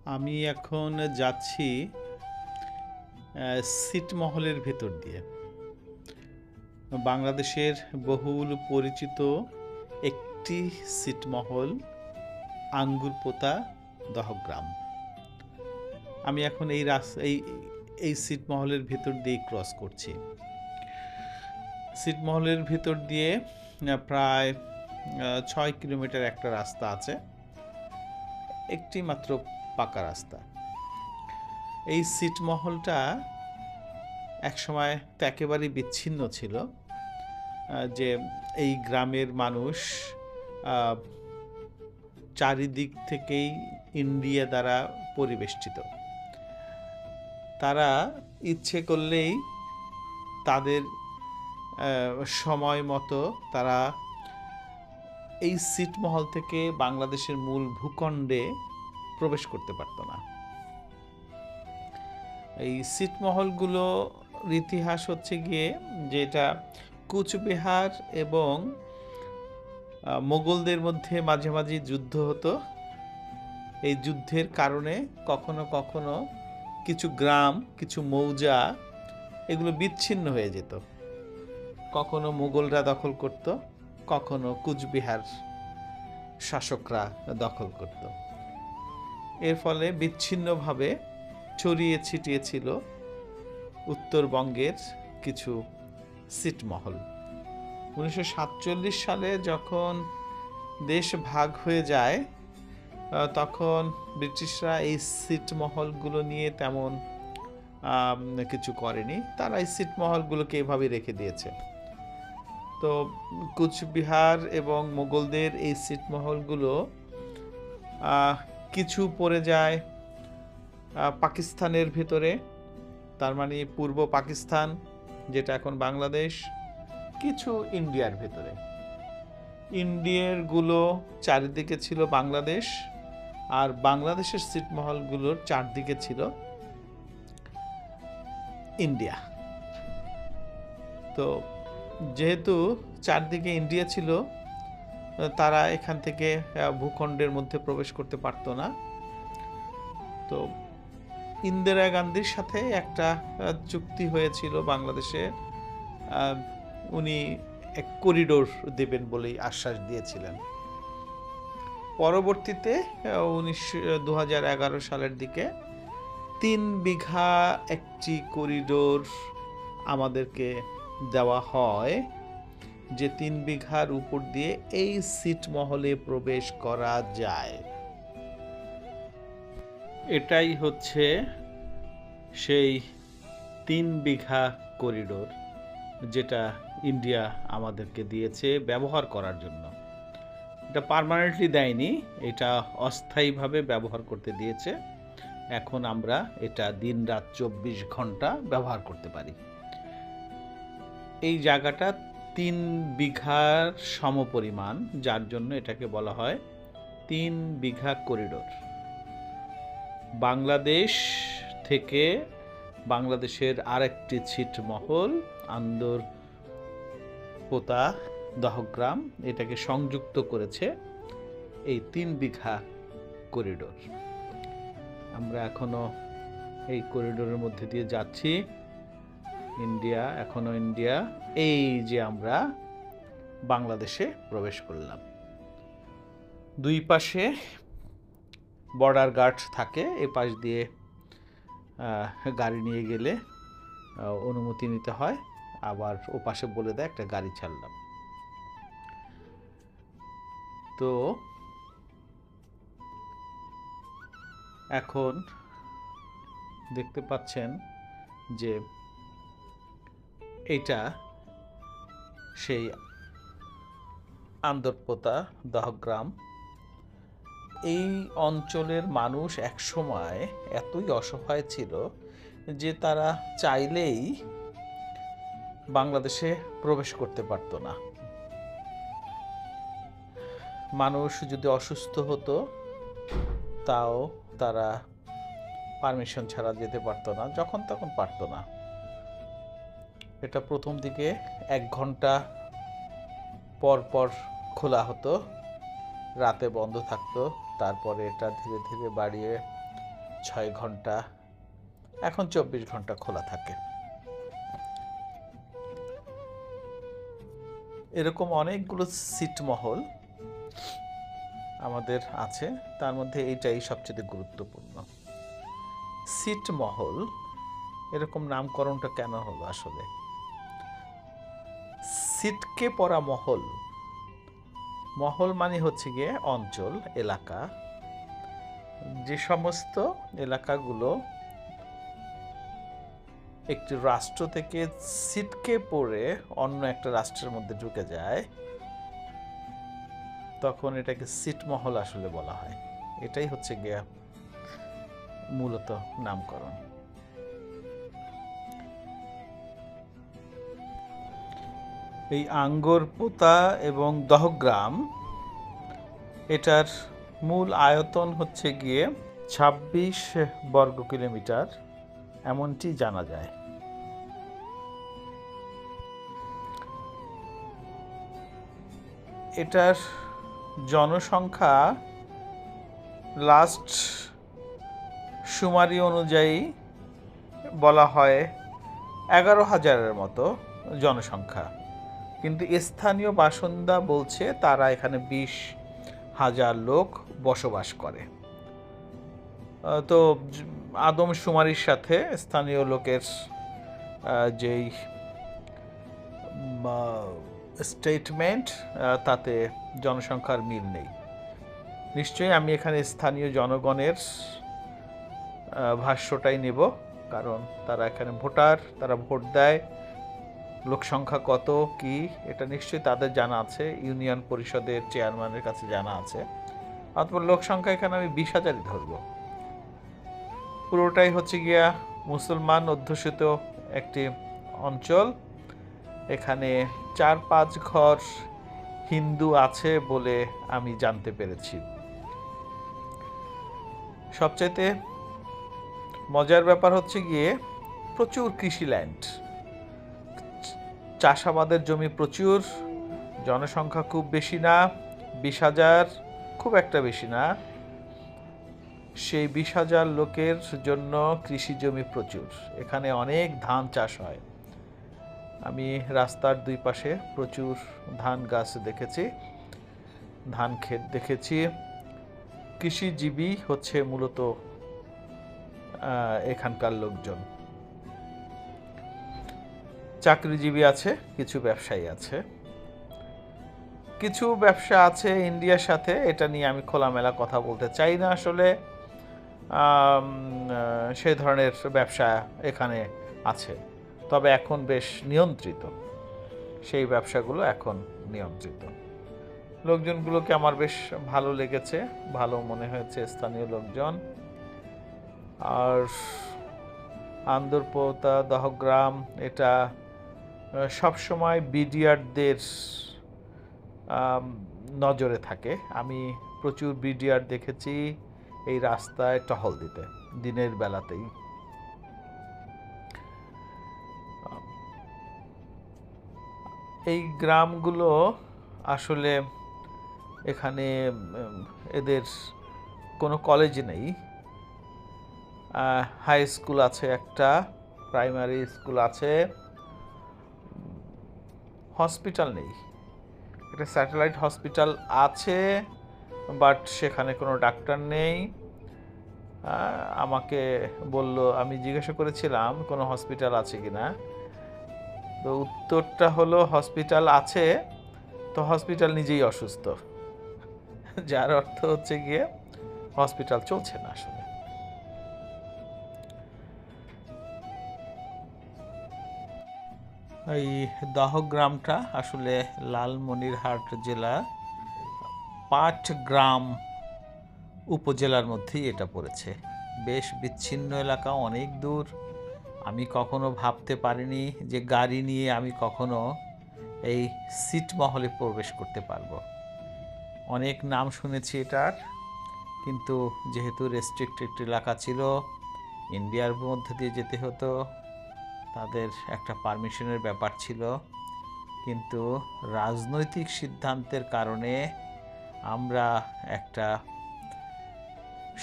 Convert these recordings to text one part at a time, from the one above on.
আমি এখন যাচ্ছি ছিটমহলের ভেতর দিয়ে। বাংলাদেশের বহুল পরিচিত একটি ছিটমহল আঙ্গুরপোতা দহগ্রাম। আমি এখন এই ছিটমহলের ভেতর দিয়ে ক্রস করছি। ছিটমহলের ভেতর দিয়ে প্রায় ৬ কিলোমিটার একটা রাস্তা আছে, একটি মাত্র পাকা রাস্তা। এই ছিটমহলটা একসময় তো একেবারেই বিচ্ছিন্ন ছিল, যে এই গ্রামের মানুষ চারিদিক থেকেই ইন্ডিয়া দ্বারা পরিবেষ্টিত। তারা ইচ্ছে করলেই তাদের সময় মতো তারা এই ছিটমহল থেকে বাংলাদেশের মূল ভূখণ্ডে প্রবেশ করতে পারত না। এই ছিটমহলগুলোর ইতিহাস হচ্ছে গিয়ে যেটা কুচবিহার এবং মোগলদের মধ্যে মাঝে মাঝে যুদ্ধ হতো। এই যুদ্ধের কারণে কখনো কখনো কিছু গ্রাম, কিছু মৌজা এগুলো বিচ্ছিন্ন হয়ে যেত। কখনো মুঘলরা দখল করত, কখনো কুচবিহার শাসকরা দখল করত। এর ফলে বিচ্ছিন্নভাবে ছড়িয়ে ছিটিয়ে ছিল উত্তরবঙ্গের কিছু ছিটমহল। 1947 সালে যখন দেশ ভাগ হয়ে যায়, তখন ব্রিটিশরা এই ছিটমহলগুলো নিয়ে তেমন কিছু করেনি। তারা এই ছিটমহলগুলোকে এভাবেই রেখে দিয়েছে। তো কুচবিহার এবং মোগলদের এই ছিটমহলগুলো কিছু পড়ে যায় পাকিস্তানের ভেতরে, তার মানে পূর্ব পাকিস্তান যেটা এখন বাংলাদেশ, কিছু ইন্ডিয়ার ভেতরে। ইন্ডিয়ারগুলো চারিদিকে ছিল বাংলাদেশ, আর বাংলাদেশের ছিটমহলগুলোর চারদিকে ছিল ইন্ডিয়া। তো যেহেতু চারদিকে ইন্ডিয়া ছিল, তারা এখান থেকে ভূখণ্ডের মধ্যে প্রবেশ করতে পারত না। তো ইন্দিরা গান্ধীর সাথে একটা চুক্তি হয়েছিল বাংলাদেশে, উনি এক করিডোর দেবেন বলেই আশ্বাস দিয়েছিলেন। পরবর্তীতে 2011 সালের দিকে 3 বিঘা একটি করিডোর আমাদেরকে দেওয়া হয়, যে 3 বিঘার উপর দিয়ে এই ছিটমহলে প্রবেশ করা যায়। এটাই হচ্ছে সেই 3 বিঘা করিডোর যেটা ইন্ডিয়া আমাদেরকে দিয়েছে ব্যবহার করার জন্য। এটা পার্মানেন্টলি দেয়নি, এটা অস্থায়ীভাবে ব্যবহার করতে দিয়েছে। এখন আমরা এটা দিন রাত 24 ঘন্টা ব্যবহার করতে পারি। এই জায়গাটা 3 বিঘার সমপরিমাণ, যার জন্য এটাকে বলা হয় 3 বিঘা করিডোর। বাংলাদেশ থেকে বাংলাদেশের আরেকটি ছিটমহল আন্দরপোতা দহগ্রাম, এটাকে সংযুক্ত করেছে এই 3 বিঘা করিডোর। আমরা এখনো এই করিডোরের মধ্যে দিয়ে যাচ্ছি। ইন্ডিয়া, এখনো ইন্ডিয়া। এই যে আমরা বাংলাদেশে প্রবেশ করলাম। দুই পাশে বর্ডার গার্ড থাকে, এ পাশ দিয়ে গাড়ি নিয়ে গেলে অনুমতি নিতে হয়, আবার ও পাশে বলে দেয় একটা গাড়ি ছাড়লাম। তো এখন দেখতে পাচ্ছেন যে এটা সেই আন্দরপোতা দহগ্রাম। এই অঞ্চলের মানুষ একসময় এতই অসহায় ছিল যে তারা চাইলেই বাংলাদেশে প্রবেশ করতে পারত না। মানুষ যদি অসুস্থ হতো তাও তারা পারমিশন ছাড়া যেতে পারত না, যখন তখন পারত না। এটা প্রথম দিকে 1 ঘন্টা পর পর খোলা হতো, রাতে বন্ধ থাকতো। তারপরে এটা ধীরে ধীরে বাড়িয়ে 6 ঘন্টা, এখন 24 ঘন্টা খোলা থাকে। এরকম অনেকগুলো ছিটমহল আমাদের আছে, তার মধ্যে এইটাই সবচেয়ে গুরুত্বপূর্ণ। ছিটমহল এরকম নামকরণটা কেন হলো আসলে? ছিটকে পড়া মহল, মহল মানে হচ্ছে গিয়ে অঞ্চল, এলাকা, যে সমস্ত এলাকাগুলো একটি রাষ্ট্র থেকে ছিটকে পড়ে অন্য একটা রাষ্ট্রের মধ্যে ঢুকে যায়, তখন এটাকে ছিটমহল আসলে বলা হয়। এটাই হচ্ছে গিয়া মূলত নামকরণ। এই আঙ্গরপোতা এবং দহগ্রাম, এটার মূল আয়তন হচ্ছে গিয়ে 26 বর্গ কিলোমিটার এমনটি জানা যায়। এটার জনসংখ্যা লাস্ট সুমারি অনুযায়ী বলা হয় 11,000-এর মতো জনসংখ্যা, কিন্তু স্থানীয় বাসিন্দা বলছে তারা এখানে 20,000 লোক বসবাস করে। তো আদমশুমারির সাথে স্থানীয় লোকের যেই স্টেটমেন্ট, তাতে জনসংখ্যার মিল নেই। নিশ্চয়ই আমি এখানে স্থানীয় জনগণের ভাষ্যটাই নেব, কারণ তারা এখানে ভোটার, তারা ভোট দেয়। লোকসংখ্যা কত কি এটা নিশ্চয়ই তাদের জানা আছে, ইউনিয়ন পরিষদের চেয়ারম্যানের কাছে জানা আছে। অথবা লোকসংখ্যা এখানে আমি 20,000-ই ধরব। পুরোটাই হচ্ছে গিয়া মুসলমান অধ্যুষিত একটি অঞ্চল। এখানে 4-5 ঘর হিন্দু আছে বলে আমি জানতে পেরেছি। সবচাইতে মজার ব্যাপার হচ্ছে গিয়ে প্রচুর কৃষি ল্যান্ড, চাষাবাদের জমি প্রচুর, জনসংখ্যা খুব বেশি না, 20,000 খুব একটা বেশি না। সেই 20,000 লোকের জন্য কৃষি জমি প্রচুর, এখানে অনেক ধান চাষ হয়। আমি রাস্তার দুই পাশে প্রচুর ধান গাছ দেখেছি, ধান ক্ষেত দেখেছি। কৃষিজীবী হচ্ছে মূলত এখানকার লোকজন। চাকরিজীবী আছে, কিছু ব্যবসায়ী আছে, কিছু ব্যবসা আছে ইন্ডিয়ার সাথে, এটা নিয়ে আমি খোলামেলা কথা বলতে চাই না আসলে। সেই ধরনের ব্যবসা এখানে আছে, তবে এখন বেশ নিয়ন্ত্রিত, সেই ব্যবসাগুলো এখন নিয়ন্ত্রিত। লোকজনগুলোকে আমার বেশ ভালো লেগেছে, ভালো মনে হয়েছে স্থানীয় লোকজন। আর আন্দরপোতা দহগ্রাম এটা সবসময় বিডিআরদের নজরে থাকে। আমি প্রচুর বিডিআর দেখেছি এই রাস্তায় টহল দিতে দিনের বেলাতেই। এই গ্রামগুলো আসলে এখানে এদের কোনো কলেজ নেই, হাই স্কুল আছে একটা, প্রাইমারি স্কুল আছে, হসপিটাল নেই। একটা স্যাটেলাইট হসপিটাল আছে, বাট সেখানে কোনো ডাক্তার নেই। আমাকে বলল, আমি জিজ্ঞাসা করেছিলাম কোনো হসপিটাল আছে কিনা, তো উত্তরটা হলো হসপিটাল আছে, তো হসপিটাল নিজেই অসুস্থ, যার অর্থ হচ্ছে গিয়ে হসপিটাল চলছে না আসলে। এই দহগ্রামটা আসলে লালমনিরহাট জেলা পাটগ্রাম উপজেলার মধ্যেই এটা পড়েছে। বেশ বিচ্ছিন্ন এলাকা, অনেক দূর। আমি কখনো ভাবতে পারিনি যে গাড়ি নিয়ে আমি কখনো এই ছিটমহলে প্রবেশ করতে পারবো। অনেক নাম শুনেছি এটার, কিন্তু যেহেতু রেস্ট্রিক্টেড এলাকা ছিল, ইন্ডিয়ার মধ্যে দিয়ে যেতে হতো, তাদের একটা পারমিশনের ব্যাপার ছিল, কিন্তু রাজনৈতিক সিদ্ধান্তের কারণে আমরা একটা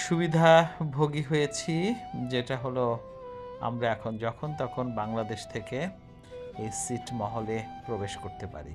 সুবিধাভোগী হয়েছি, যেটা হলো আমরা এখন যখন তখন বাংলাদেশ থেকে এই ছিটমহলে প্রবেশ করতে পারি।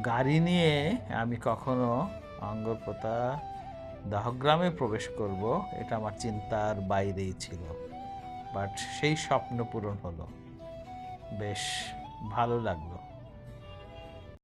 গাড়ি নিয়ে আমি কখনো অঙ্গরপোতা দহগ্রামে প্রবেশ করব এটা আমার চিন্তার বাইরেই ছিল, বাট সেই স্বপ্ন পূরণ হলো। বেশ ভালো লাগলো।